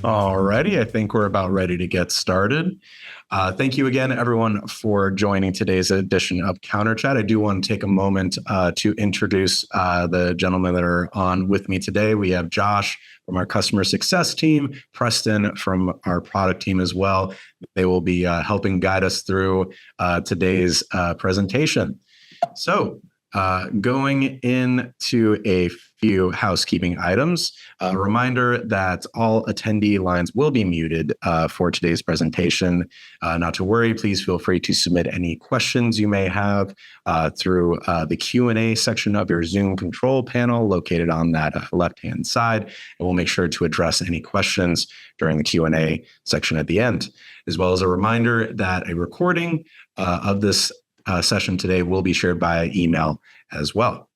Alrighty, I think we're about ready to get started. Thank you again, everyone, for joining today's edition of Counter Chat. I do want to take a moment to introduce the gentlemen that are on with me today. We have Josh from our customer success team, Preston from our product team as well. They will be helping guide us through today's presentation. So, going into a few housekeeping items, a reminder that all attendee lines will be muted for today's presentation. Not to worry, please feel free to submit any questions you may have through the Q&A section of your Zoom control panel located on that left-hand side, and we'll make sure to address any questions during the Q&A section at the end. As well as a reminder that a recording of this session today will be shared by email as well.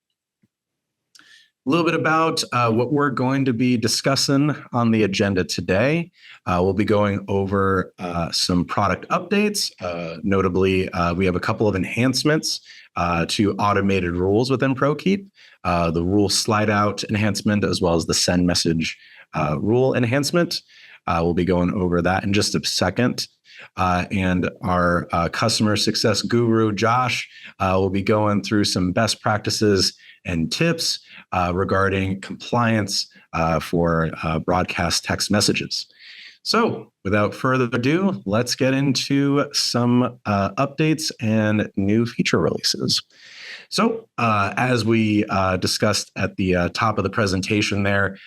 A little bit about what we're going to be discussing on the agenda today. We'll be going over some product updates. Notably, we have a couple of enhancements to automated rules within Prokeep, the rule slide out enhancement, as well as the send message rule enhancement. We'll be going over that in just a second. And our customer success guru, Josh, will be going through some best practices and tips regarding compliance for broadcast text messages. So without further ado, let's get into some updates and new feature releases. So as we discussed at the top of the presentation there,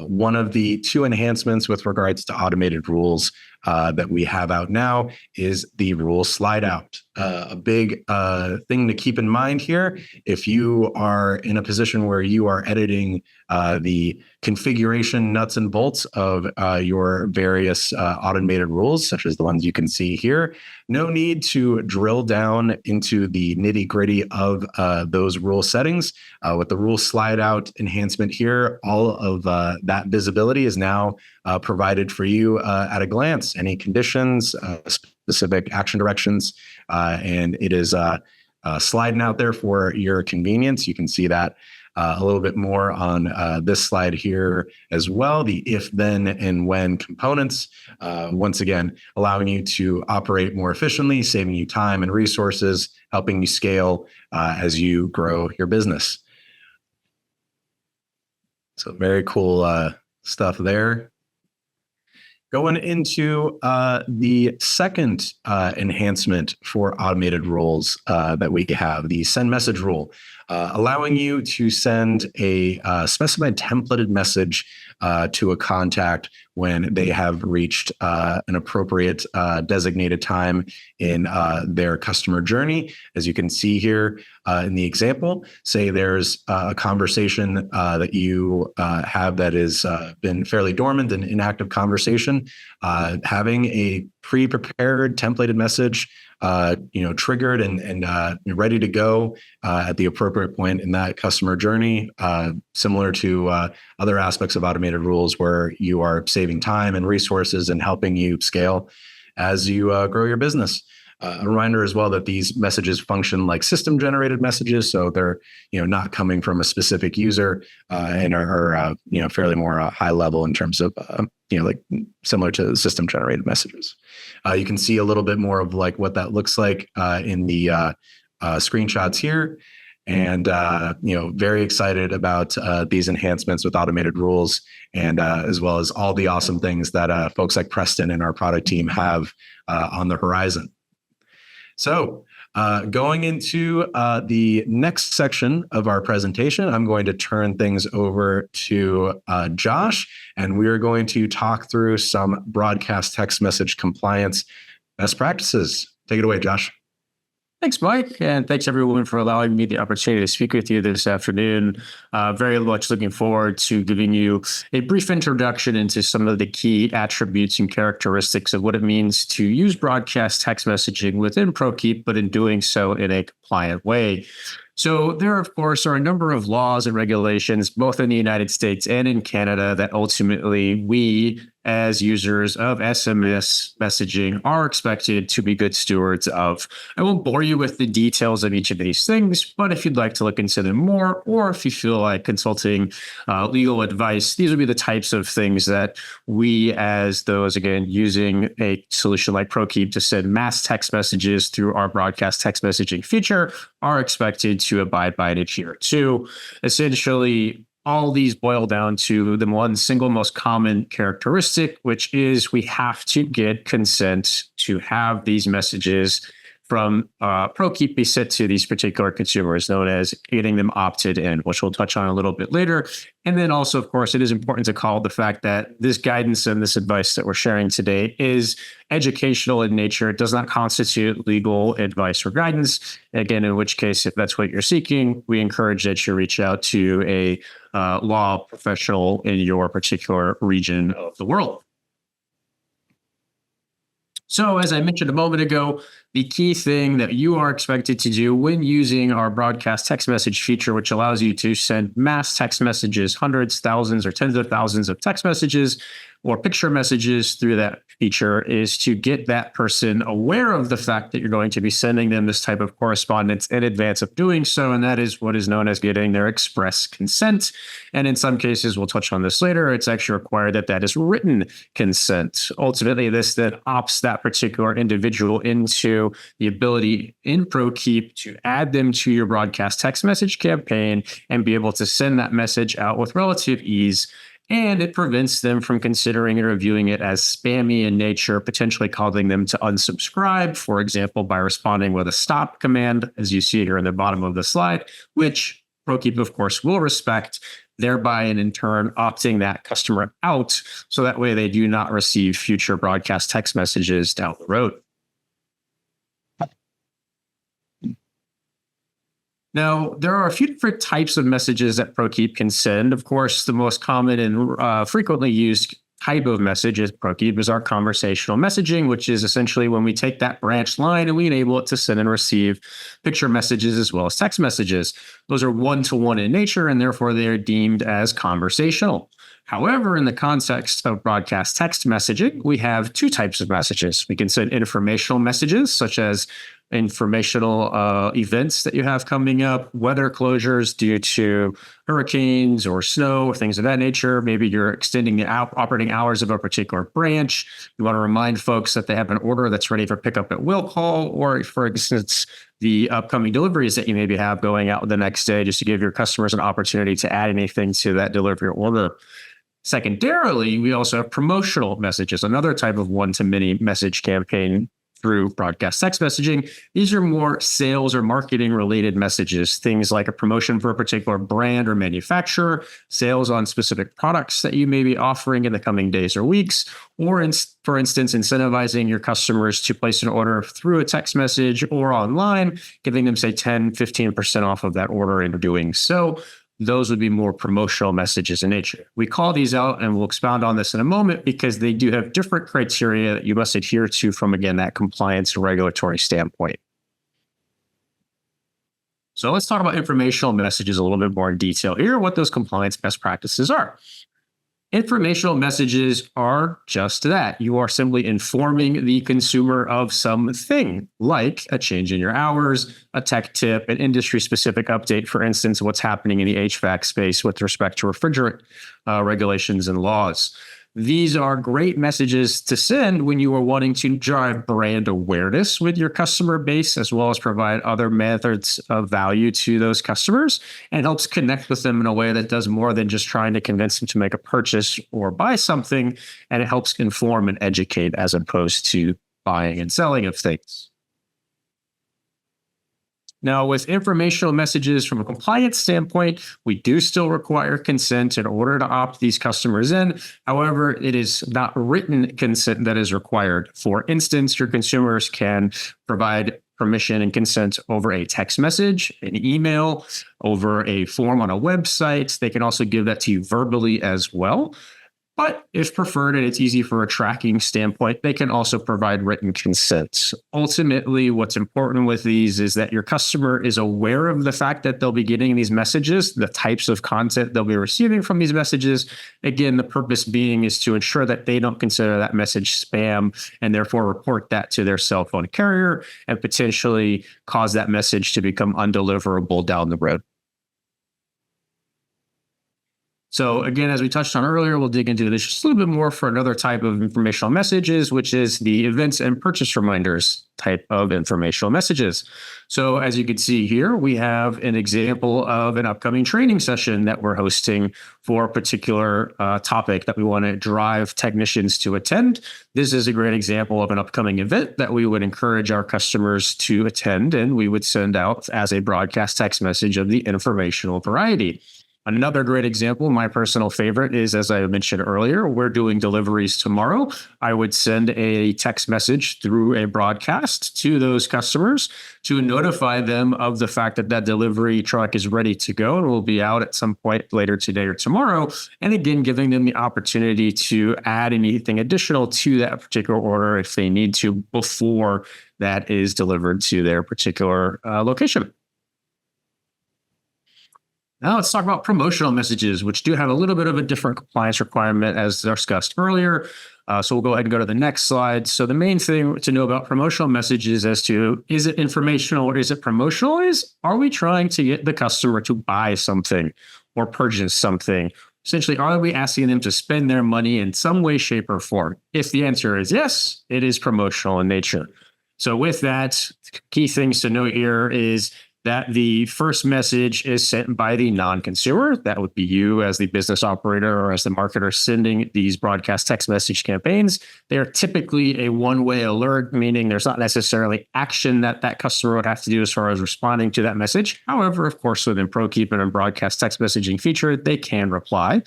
one of the two enhancements with regards to automated rules that we have out now is the rule slide out. A big thing to keep in mind here, if you are in a position where you are editing the configuration nuts and bolts of your various automated rules, such as the ones you can see here, no need to drill down into the nitty gritty of those rule settings. With the rule slide out enhancement here, all of that visibility is now provided for you at a glance. Any conditions, specific action directions, and it is sliding out there for your convenience. You can see that a little bit more on this slide here as well. The if, then, and when components, once again, allowing you to operate more efficiently, saving you time and resources, helping you scale as you grow your business. So very cool stuff there. Going into the second enhancement for automated rules that we have, the send message rule, allowing you to send a specified templated message to a contact when they have reached an appropriate designated time in their customer journey. As you can see here in the example, say there's a conversation that you have that has been fairly dormant, an inactive conversation, having a pre-prepared templated message triggered and ready to go at the appropriate point in that customer journey, similar to other aspects of automated rules where you are saving time and resources and helping you scale as you grow your business. A reminder as well that these messages function like system-generated messages, so they're not coming from a specific user and are fairly more high level in terms of like similar to system-generated messages. You can see a little bit more of like what that looks like in the screenshots here, and very excited about these enhancements with automated rules, and as well as all the awesome things that folks like Preston and our product team have on the horizon. So going into the next section of our presentation, I'm going to turn things over to Josh, and we are going to talk through some broadcast text message compliance best practices. Take it away, Josh. Thanks, Mike, and thanks everyone for allowing me the opportunity to speak with you this afternoon. Very much looking forward to giving you a brief introduction into some of the key attributes and characteristics of what it means to use broadcast text messaging within Prokeep, but in doing so in a compliant way. So there, of course, are a number of laws and regulations, both in the United States and in Canada, that ultimately we, as users of SMS messaging, are expected to be good stewards of. I won't bore you with the details of each of these things, but if you'd like to look into them more, or if you feel like consulting legal advice, these would be the types of things that we, as those, again, using a solution like Prokeep to send mass text messages through our broadcast text messaging feature, are expected to abide by and adhere to. Essentially, all these boil down to the one single most common characteristic, which is we have to get consent to have these messages from Prokeep be sent to these particular consumers, known as getting them opted in, which we'll touch on a little bit later. And then also, of course, it is important to call the fact that this guidance and this advice that we're sharing today is educational in nature. It does not constitute legal advice or guidance. Again, in which case, if that's what you're seeking, we encourage that you reach out to a law professional in your particular region of the world. So, as I mentioned a moment ago, the key thing that you are expected to do when using our broadcast text message feature, which allows you to send mass text messages, hundreds, thousands, or tens of thousands of text messages or picture messages through that feature, is to get that person aware of the fact that you're going to be sending them this type of correspondence in advance of doing so. And that is what is known as getting their express consent. And in some cases, we'll touch on this later, it's actually required that that is written consent. Ultimately, this then opts that particular individual into the ability in Prokeep to add them to your broadcast text message campaign and be able to send that message out with relative ease. And it prevents them from considering and reviewing it as spammy in nature, potentially causing them to unsubscribe, for example, by responding with a stop command, as you see here in the bottom of the slide, which Prokeep, of course, will respect, thereby and in turn opting that customer out, so that way they do not receive future broadcast text messages down the road. Now, there are a few different types of messages that Prokeep can send. Of course, the most common and frequently used type of message is Prokeep is our conversational messaging, which is essentially when we take that branch line and we enable it to send and receive picture messages as well as text messages. Those are one-to-one in nature, and therefore they are deemed as conversational. However, in the context of broadcast text messaging, we have two types of messages. We can send informational messages, such as informational events that you have coming up, weather closures due to hurricanes or snow or things of that nature. Maybe you're extending the operating hours of a particular branch. You want to remind folks that they have an order that's ready for pickup at will call, or for instance, the upcoming deliveries that you maybe have going out the next day, just to give your customers an opportunity to add anything to that delivery order. Secondarily, we also have promotional messages, another type of one-to-many message campaign through broadcast text messaging. These are more sales or marketing related messages, things like a promotion for a particular brand or manufacturer, sales on specific products that you may be offering in the coming days or weeks, or for instance, incentivizing your customers to place an order through a text message or online, giving them, say, 10, 15% off of that order in doing so. Those would be more promotional messages in nature. We call these out, and we'll expound on this in a moment, because they do have different criteria that you must adhere to from, again, that compliance and regulatory standpoint. So let's talk about informational messages a little bit more in detail here, what those compliance best practices are. Informational messages are just that. You are simply informing the consumer of something, like a change in your hours, a tech tip, an industry-specific update, for instance, what's happening in the HVAC space with respect to refrigerant regulations and laws. These are great messages to send when you are wanting to drive brand awareness with your customer base, as well as provide other methods of value to those customers, and helps connect with them in a way that does more than just trying to convince them to make a purchase or buy something. And it helps inform and educate as opposed to buying and selling of things. Now, with informational messages from a compliance standpoint, we do still require consent in order to opt these customers in. However, it is not written consent that is required. For instance, your consumers can provide permission and consent over a text message, an email, over a form on a website. They can also give that to you verbally as well. But if preferred and it's easy for a tracking standpoint, they can also provide written consent. Ultimately, what's important with these is that your customer is aware of the fact that they'll be getting these messages, the types of content they'll be receiving from these messages. Again, the purpose being is to ensure that they don't consider that message spam and therefore report that to their cell phone carrier and potentially cause that message to become undeliverable down the road. So again, as we touched on earlier, we'll dig into this just a little bit more for another type of informational messages, which is the events and purchase reminders type of informational messages. So as you can see here, we have an example of an upcoming training session that we're hosting for a particular topic that we want to drive technicians to attend. This is a great example of an upcoming event that we would encourage our customers to attend, and we would send out as a broadcast text message of the informational variety. Another great example, my personal favorite, is, as I mentioned earlier, we're doing deliveries tomorrow. I would send a text message through a broadcast to those customers to notify them of the fact that that delivery truck is ready to go and will be out at some point later today or tomorrow. And again, giving them the opportunity to add anything additional to that particular order if they need to before that is delivered to their particular location. Now let's talk about promotional messages, which do have a little bit of a different compliance requirement as discussed earlier. So we'll go ahead and go to the next slide. So the main thing to know about promotional messages as to, is it informational or is it promotional, is, are we trying to get the customer to buy something or purchase something? Essentially, are we asking them to spend their money in some way, shape, or form? If the answer is yes, it is promotional in nature. So with that, key things to note here is that the first message is sent by the non-consumer. That would be you as the business operator or as the marketer sending these broadcast text message campaigns. They are typically a one-way alert, meaning there's not necessarily action that that customer would have to do as far as responding to that message. However, of course, within Prokeep and a broadcast text messaging feature, they can reply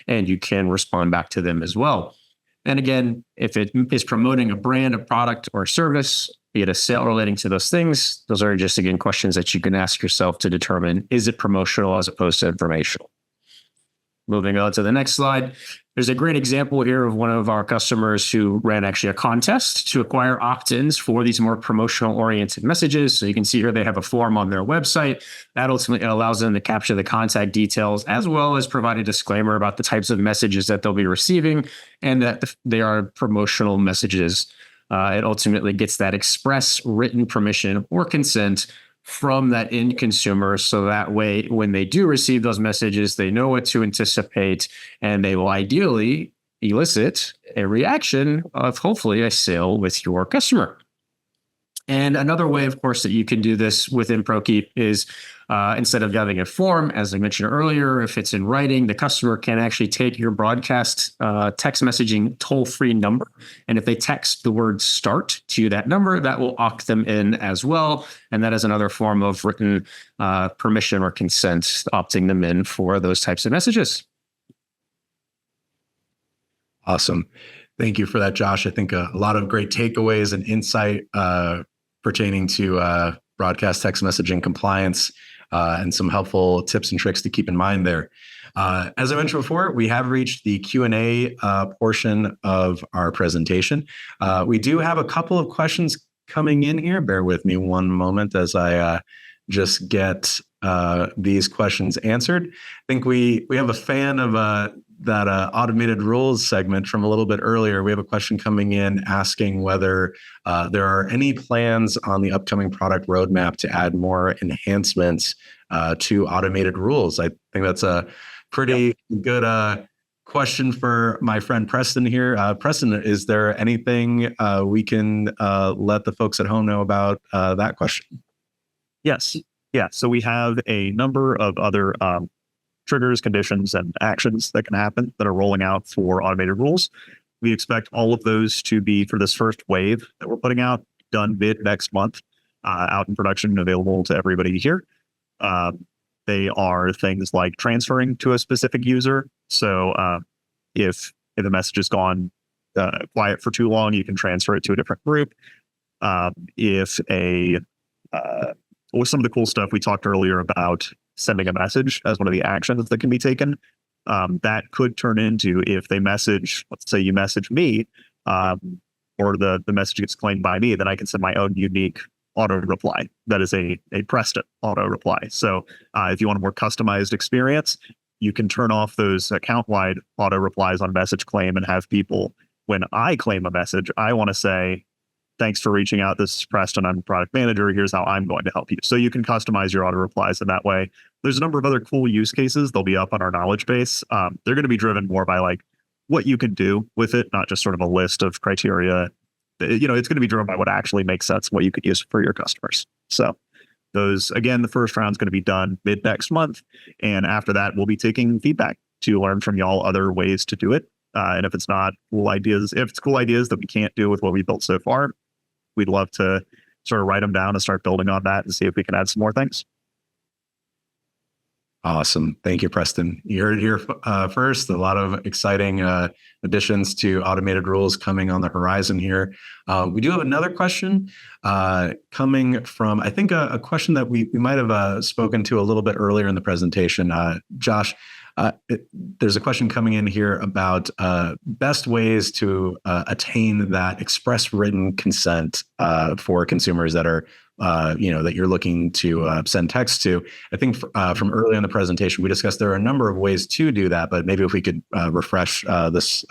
and you can respond back to them as well. And again, if it is promoting a brand, a product, or a service, be it a sale relating to those things, those are just, again, questions that you can ask yourself to determine, is it promotional as opposed to informational? Moving on to the next slide. There's a great example here of one of our customers who ran actually a contest to acquire opt-ins for these more promotional oriented messages. So you can see here they have a form on their website that ultimately allows them to capture the contact details as well as provide a disclaimer about the types of messages that they'll be receiving and that they are promotional messages. It ultimately gets that express written permission or consent from that end consumer. So that way, when they do receive those messages, they know what to anticipate and they will ideally elicit a reaction of hopefully a sale with your customer. And another way, of course, that you can do this within Prokeep is instead of having a form, as I mentioned earlier, if it's in writing, the customer can actually take your broadcast text messaging toll-free number. And if they text the word start to that number, that will opt them in as well. And that is another form of written permission or consent, opting them in for those types of messages. Awesome. Thank you for that, Josh. I think a lot of great takeaways and insight pertaining to broadcast text messaging compliance and some helpful tips and tricks to keep in mind there. As I mentioned before, we have reached the Q&A portion of our presentation. We do have a couple of questions coming in here. Bear with me one moment as I just get these questions answered. I think we have a fan of that automated rules segment from a little bit earlier. We have a question coming in asking whether there are any plans on the upcoming product roadmap to add more enhancements to automated rules. I think that's a pretty good question for my friend Preston here. Preston, is there anything we can let the folks at home know about that question? Yes. Yeah. So we have a number of other triggers, conditions, and actions that can happen that are rolling out for automated rules. We expect all of those to be, for this first wave that we're putting out, done mid next month, out in production and available to everybody here. They are things like transferring to a specific user. So if a message has gone quiet for too long, you can transfer it to a different group. With some of the cool stuff we talked earlier about sending a message as one of the actions that can be taken. that could turn into, if they message, let's say you message me, or the message gets claimed by me, then I can send my own unique auto reply. That is a Preston auto reply. So if you want a more customized experience, you can turn off those account wide auto replies on message claim and have people, when I claim a message, I want to say, thanks for reaching out. This is Preston. I'm product manager. Here's how I'm going to help you. So you can customize your auto replies in that way. There's a number of other cool use cases. They'll be up on our knowledge base. They're going to be driven more by like what you can do with it, not just sort of a list of criteria. It's going to be driven by what actually makes sense, what you could use for your customers. So those, again, the first round is going to be done mid next month. And after that, we'll be taking feedback to learn from y'all other ways to do it. And if it's not cool ideas, if it's cool ideas that we can't do with what we built so far, we'd love to sort of write them down and start building on that and see if we can add some more things. Awesome. Thank you, Preston. You heard it here first. A lot of exciting additions to automated rules coming on the horizon here. We do have another question coming from, I think, a question that we might have spoken to a little bit earlier in the presentation. Josh, there's a question coming in here about best ways to attain that express written consent for consumers that are that you're looking to send text to. I think from earlier in the presentation, we discussed there are a number of ways to do that, but maybe if we could refresh this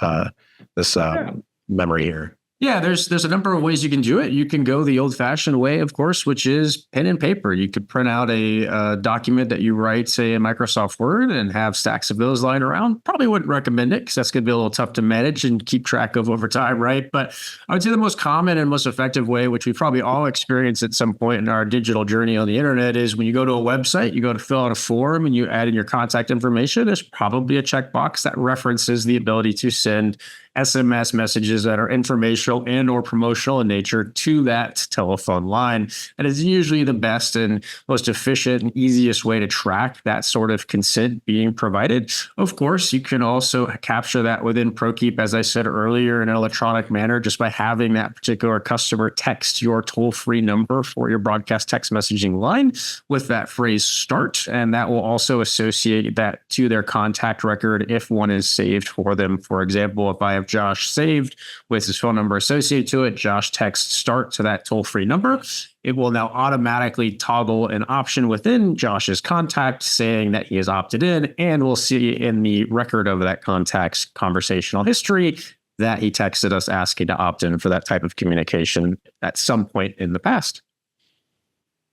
memory here. Yeah, there's a number of ways you can do it. You can go the old-fashioned way, of course, which is pen and paper. You could print out a document that you write, say, in Microsoft Word and have stacks of those lying around. Probably wouldn't recommend it because that's going to be a little tough to manage and keep track of over time, right? But I would say the most common and most effective way, which we probably all experience at some point in our digital journey on the internet, is when you go to a website, you go to fill out a form and you add in your contact information. There's probably a checkbox that references the ability to send SMS messages that are informational and or promotional in nature to that telephone line. And it's usually the best and most efficient and easiest way to track that sort of consent being provided. Of course, you can also capture that within Prokeep, as I said earlier, in an electronic manner, just by having that particular customer text your toll-free number for your broadcast text messaging line with that phrase start. And that will also associate that to their contact record if one is saved for them. For example, if I have Josh saved with his phone number associated to it, Josh text start to that toll-free number. It will now automatically toggle an option within Josh's contact saying that he is opted in, and we'll see in the record of that contact's conversational history that he texted us asking to opt in for that type of communication at some point in the past.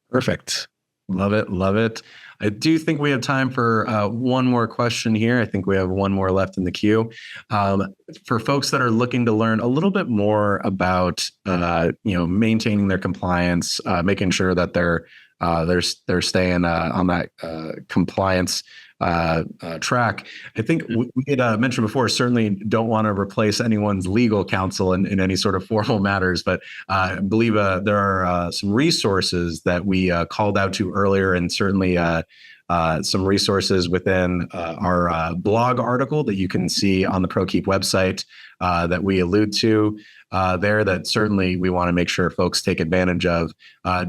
Perfect. Love it. Love it. I do think we have time for one more question here. I think we have one more left in the queue. For folks that are looking to learn a little bit more about, maintaining their compliance, making sure that they're staying on that compliance track. I think we had mentioned before, certainly don't want to replace anyone's legal counsel in any sort of formal matters, but I believe there are some resources that we called out to earlier, and certainly some resources within our blog article that you can see on the Prokeep website that we allude to there that certainly we want to make sure folks take advantage of.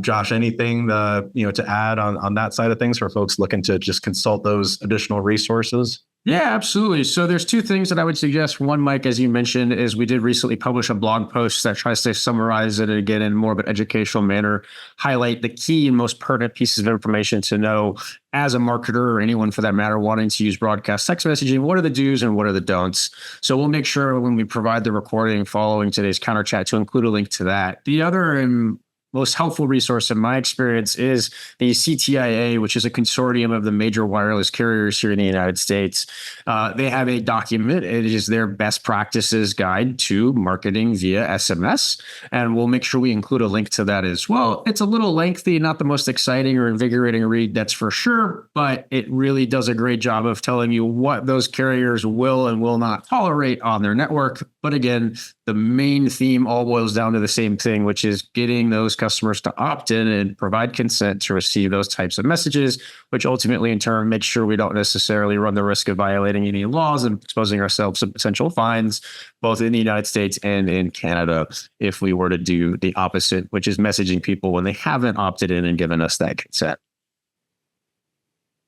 Josh, anything to add on that side of things for folks looking to just consult those additional resources? Yeah, absolutely. So there's two things that I would suggest. One, Mike, as you mentioned, is we did recently publish a blog post that tries to summarize it again in more of an educational manner, highlight the key and most pertinent pieces of information to know as a marketer or anyone for that matter wanting to use broadcast text messaging. What are the do's and what are the don'ts? So we'll make sure when we provide the recording following today's counter chat to include a link to that. The other and most helpful resource in my experience is the CTIA, which is a consortium of the major wireless carriers here in the United States. They have a document. It is their best practices guide to marketing via SMS. And we'll make sure we include a link to that as well. It's a little lengthy, not the most exciting or invigorating read, that's for sure, but it really does a great job of telling you what those carriers will and will not tolerate on their network. But again, the main theme all boils down to the same thing, which is getting those customers to opt in and provide consent to receive those types of messages, which ultimately in turn makes sure we don't necessarily run the risk of violating any laws and exposing ourselves to potential fines, both in the United States and in Canada, if we were to do the opposite, which is messaging people when they haven't opted in and given us that consent.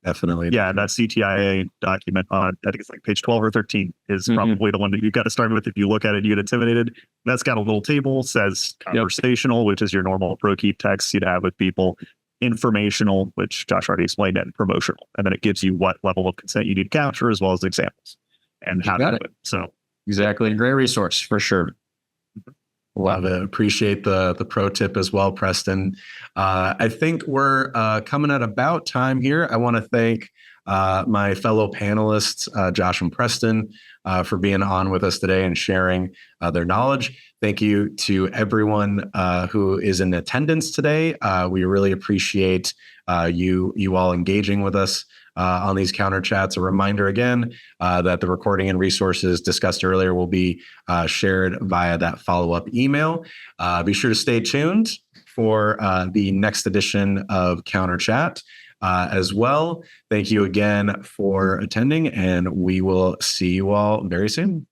Definitely. Yeah, that CTIA document on, I think it's like page 12 or 13 is probably the one that you've got to start with. If you look at it, you get intimidated. That's got a little table, says conversational, which is your normal Prokeep text you'd have with people, informational, which Josh already explained, and promotional. And then it gives you what level of consent you need to capture, as well as examples and how to do it. So exactly. Great resource for sure. Love it. Appreciate the pro tip as well, Preston. I think we're coming at about time here. I want to thank my fellow panelists, Josh and Preston, for being on with us today and sharing their knowledge. Thank you to everyone who is in attendance today. We really appreciate you all engaging with us on these counter chats. A reminder again that the recording and resources discussed earlier will be shared via that follow-up email. Be sure to stay tuned for the next edition of Counter Chat as well. Thank you again for attending, and we will see you all very soon.